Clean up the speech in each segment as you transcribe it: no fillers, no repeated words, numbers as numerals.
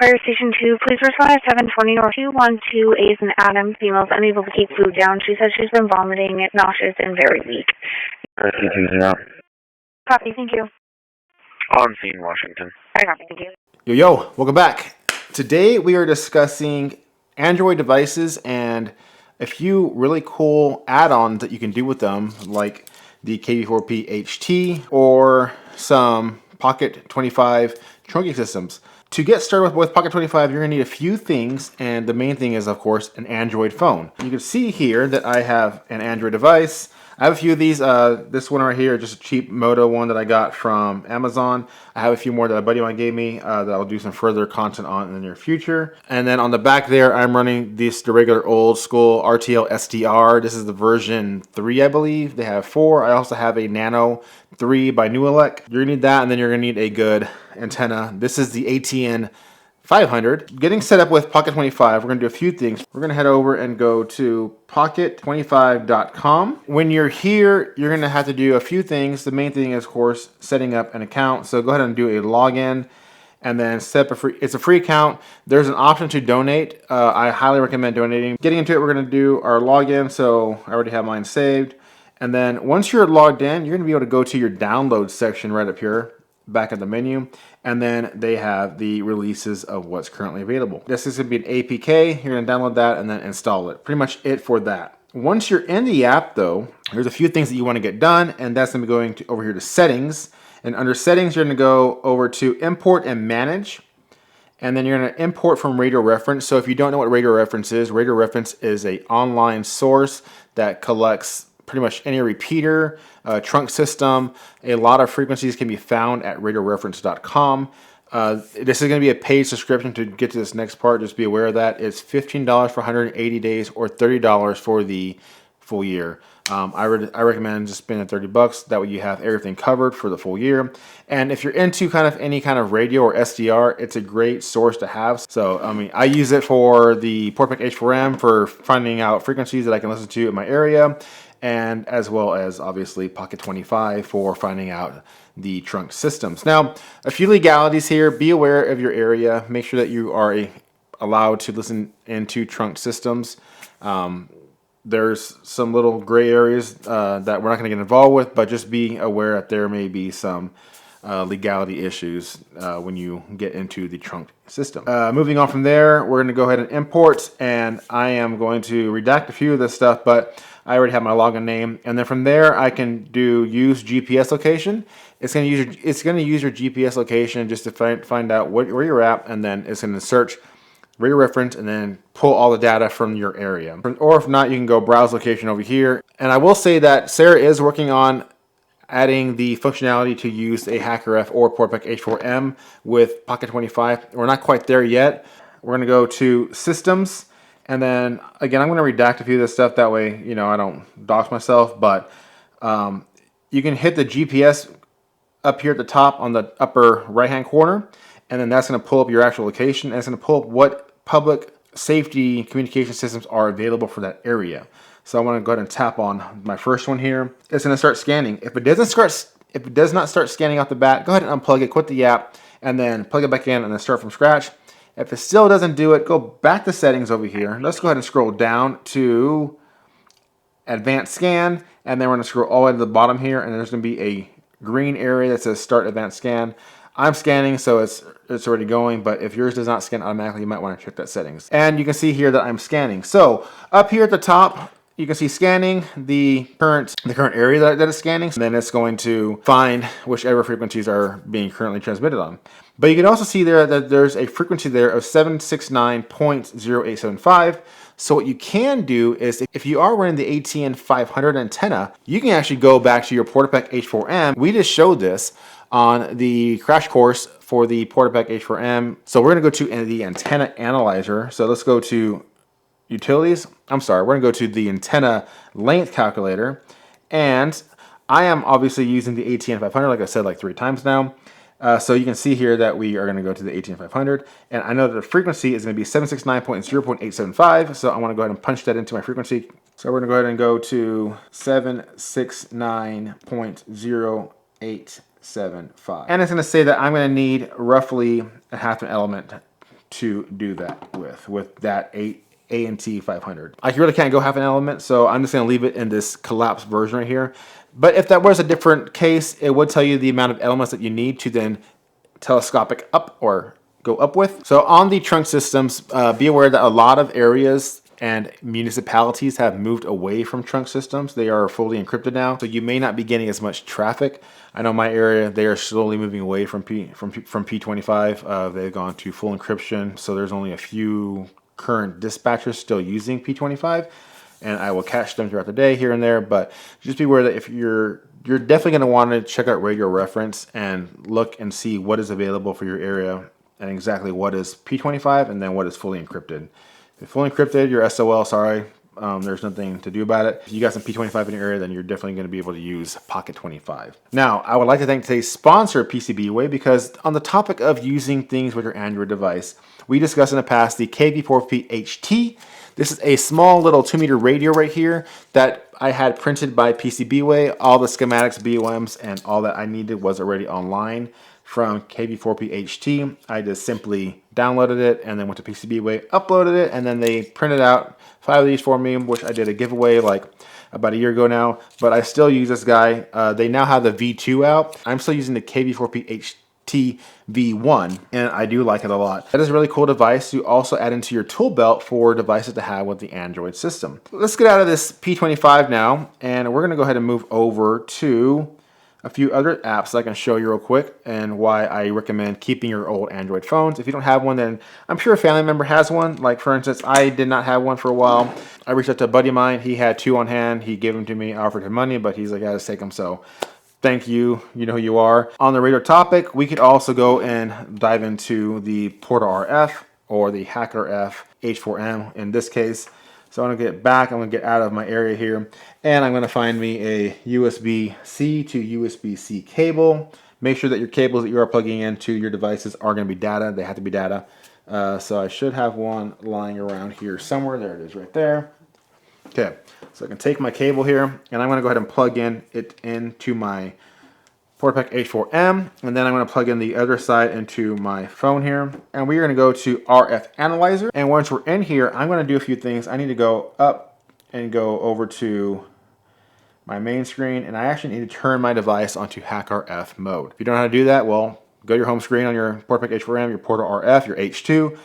Fire Station 2, please respond at 720 or 212 A as in Adam. Female's unable to keep food down. She says she's been vomiting, nauseous, and very weak. RC20. Copy, thank you. On scene, Washington. I copy, thank you. Yo, welcome back. Today we are discussing Android devices and a few really cool add-ons that you can do with them, like the KB4P HT or some Pocket25 trunking systems. To get started with Pocket25, you're going to need a few things, and the main thing is, of course, an Android phone. You can see here that I have an Android device. I have a few of these. This one right here, just a cheap Moto one that I got from Amazon. I have a few more that a buddy of mine gave me that I'll do some further content on in the near future. And then on the back there, I'm running the regular old school RTL SDR. This is the version 3, I believe. They have 4. I also have a Nano 3 by Newelec. You're going to need that, and then you're going to need a good antenna. This is the ATN 500. Getting set up with Pocket25, we're going to do a few things. We're going to head over and go to Pocket25.com. When you're here, you're going to have to do a few things. The main thing is, of course, setting up an account. So go ahead and do a login and then set up a free. It's a free account. There's an option to donate. I highly recommend donating. Getting into it, we're going to do our login. So I already have mine saved. And then once you're logged in, you're going to be able to go to your download section right up here, back at the menu, and then they have the releases of what's currently available. This is going to be an APK. You're going to download that and then install it. Pretty much it for that. Once you're in the app, though, there's a few things that you want to get done, and that's going to be going to over here to settings. And under settings, you're going to go over to import and manage, and then you're going to import from Radio Reference. So if you don't know what Radio Reference is an online source that collects pretty much any repeater, trunk system. A lot of frequencies can be found at radioreference.com. This is going to be a paid subscription to get to this next part. Just be aware of that. It's $15 for 180 days or $30 for the full year. I recommend just spending $30. That way you have everything covered for the full year. And if you're into kind of any kind of radio or SDR, it's a great source to have. So, I mean, I use it for the Portapack H4M for finding out frequencies that I can listen to in my area, and as well as obviously Pocket25 for finding out the trunk systems. Now, a few legalities here. Be aware of your area. Make sure that you are allowed to listen into trunk systems. There's some little gray areas that we're not going to get involved with, but just be aware that there may be some legality issues when you get into the trunk system. Moving on from there, we're going to go ahead and import, and I am going to redact a few of this stuff, but I already have my login name, and then from there I can do use GPS location. It's going to use your GPS location just to find out where you're at, and then it's going to search Radio Reference and then pull all the data from your area. Or if not, you can go browse location over here. And I will say that Sarah is working on adding the functionality to use a HackerF or Portapack H4M with Pocket25. We're not quite there yet. We're going to go to Systems. And then, again, I'm going to redact a few of this stuff. That way, you know, I don't dox myself. But you can hit the GPS up here at the top on the upper right-hand corner. And then that's going to pull up your actual location. And it's going to pull up what public safety communication systems are available for that area. So I want to go ahead and tap on my first one here. It's going to start scanning. If it does not start scanning off the bat, go ahead and unplug it, quit the app, and then plug it back in and then start from scratch. If it still doesn't do it, go back to settings over here. Let's go ahead and scroll down to advanced scan, and then we're going to scroll all the way to the bottom here, and there's going to be a green area that says start advanced scan. I'm scanning, so it's already going, but if yours does not scan automatically, you might want to check that settings. And you can see here that I'm scanning. So up here at the top, you can see scanning the current area that it's scanning. And then it's going to find whichever frequencies are being currently transmitted on. But you can also see there that there's a frequency there of 769.0875. So what you can do is, if you are running the ATN 500 antenna, you can actually go back to your Portapack H4M. We just showed this on the crash course for the Portapack H4M. So we're going to go to the antenna analyzer. So let's go to utilities. I'm sorry, we're going to go to the antenna length calculator. And I am obviously using the ATN 500, like I said, like 3 times now. So you can see here that we are going to go to the ATN 500. And I know that the frequency is going to be 769.0.875. So I want to go ahead and punch that into my frequency. So we're going to go ahead and go to 769.0.875. And it's going to say that I'm going to need roughly a half an element to do that with that ANT 500. I really can't go half an element, so I'm just going to leave it in this collapsed version right here. But if that was a different case, it would tell you the amount of elements that you need to then telescopic up or go up with. So on the trunk systems, be aware that a lot of areas and municipalities have moved away from trunk systems. They are fully encrypted now, so you may not be getting as much traffic. I know my area, they are slowly moving away from P25. They've gone to full encryption, so there's only a few current dispatchers still using P25, and I will catch them throughout the day here and there. But just be aware that if you're definitely going to want to check out Radio Reference and look and see what is available for your area and exactly what is P25 and then what is fully encrypted. If it's fully encrypted, you're SOL, sorry. There's nothing to do about it. If you got some P25 in your area, then you're definitely going to be able to use Pocket25. Now, I would like to thank today's sponsor, PCBWay, because on the topic of using things with your Android device, we discussed in the past the KV4P HT. This is a small little 2-meter radio right here that I had printed by PCBWay. All the schematics, BOMs, and all that I needed was already online from KV4P HT. I just simply downloaded it and then went to PCBWay, uploaded it, and then they printed out 5 of these for me, which I did a giveaway like about a year ago now. But I still use this guy. They now have the V2 out. I'm still using the KV4P HT V1, and I do like it a lot. That is a really cool device to also add into your tool belt for devices to have with the Android system. Let's get out of this P25 now, and we're going to go ahead and move over to a few other apps that I can show you real quick and why I recommend keeping your old Android phones. If you don't have one, then I'm sure a family member has one. Like, for instance, I did not have one for a while. I reached out to a buddy of mine. He had 2 on hand. He gave them to me. I offered him money, but he's like, I gotta take them. So thank you. You know who you are. On the radio topic, we could also go and dive into the Portapack or the HackerF H4M in this case. So I'm going to get back, I'm going to get out of my area here, and I'm going to find me a USB-C to USB-C cable. Make sure that your cables that you are plugging into your devices are going to be data. They have to be data. So I should have one lying around here somewhere. There it is right there. Okay, so I can take my cable here, and I'm going to go ahead and plug it into my Portapack H4M, and then I'm going to plug in the other side into my phone here, and we are going to go to RF Analyzer. And once we're in here, I'm going to do a few things. I need to go up and go over to my main screen, and I actually need to turn my device onto HackerF mode. If you don't know how to do that, well, go to your home screen on your Portapack H4M, your Porta-RF, your H2,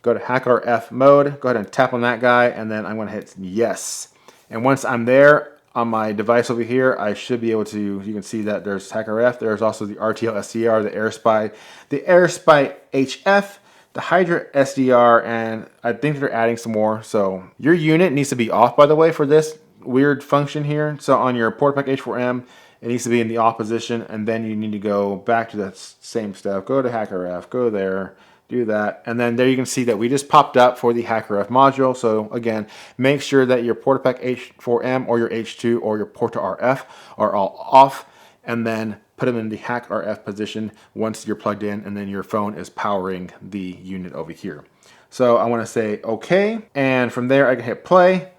go to HackerF mode, go ahead and tap on that guy, and then I'm going to hit yes. And once I'm there, on my device over here, I should be able to, you can see that there's HackerF, there's also the RTL SDR, the AirSpy HF, the Hydra SDR, and I think they're adding some more. So your unit needs to be off, by the way, for this weird function here. So on your Portapack H4M, it needs to be in the off position, and then you need to go back to that same stuff. Go to HackerF, go there, do that, and then there you can see that we just popped up for the HackerF module. So again, make sure that your Portapack H4M or your H2 or your Porta-RF are all off, and then put them in the HackerF position once you're plugged in, and then your phone is powering the unit over here. So I want to say okay, and from there I can hit play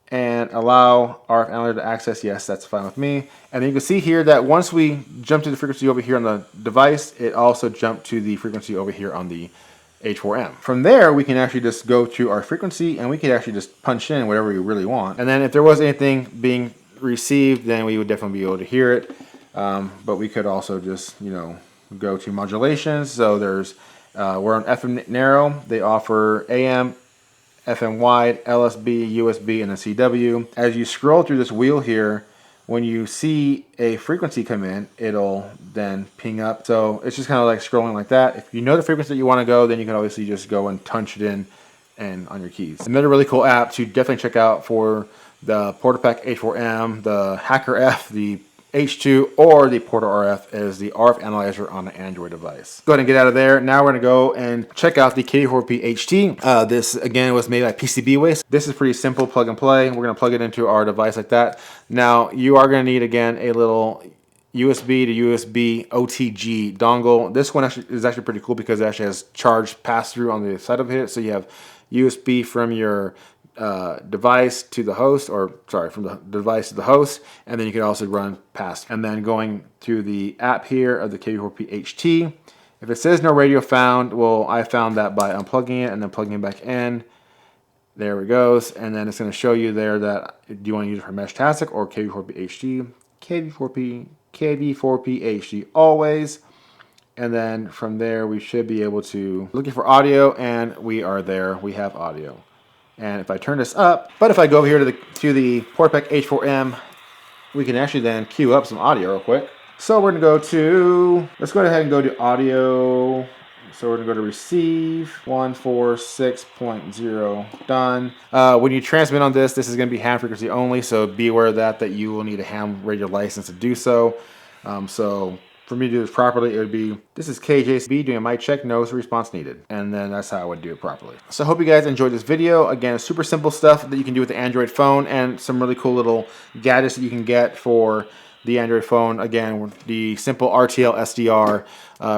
and allow RF Analyzer to access. Yes, that's fine with me. And then you can see here that once we jump to the frequency over here on the device, it also jumped to the frequency over here on the H4M. From there, we can actually just go to our frequency, and we can actually just punch in whatever we really want. And then if there was anything being received, then we would definitely be able to hear it. But we could also just, go to modulations. So there's, we're on FM narrow. They offer AM, FM wide, LSB, USB, and a CW. As you scroll through this wheel here, when you see a frequency come in, it'll then ping up. So it's just kind of like scrolling like that. If you know the frequency that you want to go, then you can obviously just go and punch it in and on your keys. Another really cool app to definitely check out for the Portapack H4M, the HackerF, the H2, or the Porta-RF is the RF Analyzer on an Android device. Go ahead and get out of there. Now we're going to go and check out the KV4P HT. This, again, was made by PCBWay. This is pretty simple, plug and play. We're going to plug it into our device like that. Now, you are going to need, again, a little USB to USB OTG dongle. This one is actually pretty cool because it actually has charge pass-through on the side of it. So you have USB from your device to the host, or sorry, from the device to the host, and then you can also run past. And then going to the app here of the KV4P HT, If it says no radio found, well, I found that by unplugging it and then plugging it back in. There it goes. And then it's going to show you there that do you want to use it for Mesh Tastic or KV4P HD? KV4P HD always. And then from there, we should be able to looking for audio, and we are there. We have audio. And if I turn this up, but if I go over here to the Portapack H4M, we can actually then queue up some audio real quick. So we're gonna go to, let's go ahead and go to audio. So we're gonna go to receive 146.0 done. When you transmit on this is gonna be ham frequency only. So be aware of that you will need a ham radio license to do so. So for me to do this properly, it would be, this is KJCB doing a mic check, no response needed. And then that's how I would do it properly. So I hope you guys enjoyed this video. Again, super simple stuff that you can do with the Android phone and some really cool little gadgets that you can get for the Android phone. Again, the simple RTL SDR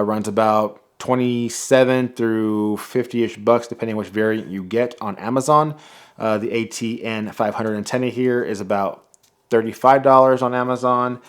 runs about 27 through 50-ish bucks, depending on which variant you get on Amazon. The ATN 510 here is about $35 on Amazon.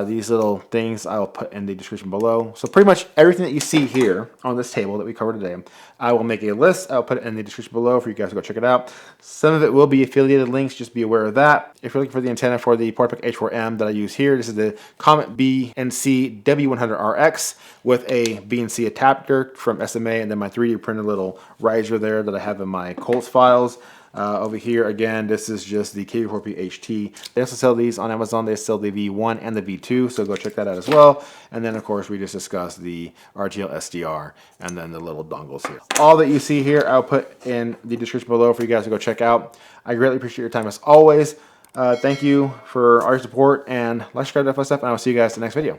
These little things I will put in the description below. So pretty much everything that you see here on this table that we covered today, I will make a list. I'll put it in the description below for you guys to go check it out. Some of it will be affiliated links. Just be aware of that. If you're looking for the antenna for the Portapack H4M that I use here, this is the Comet BNC W100RX with a BNC adapter from SMA, and then my 3D printed little riser there that I have in my Colts files. Over here, again, this is just the KV4P HT. They also sell these on Amazon. They sell the V1 and the V2, so go check that out as well. And then, of course, we just discussed the RTL SDR and then the little dongles here. All that you see here, I'll put in the description below for you guys to go check out. I greatly appreciate your time as always. Thank you for all your support, and like, subscribe to that stuff, and I will see you guys in the next video.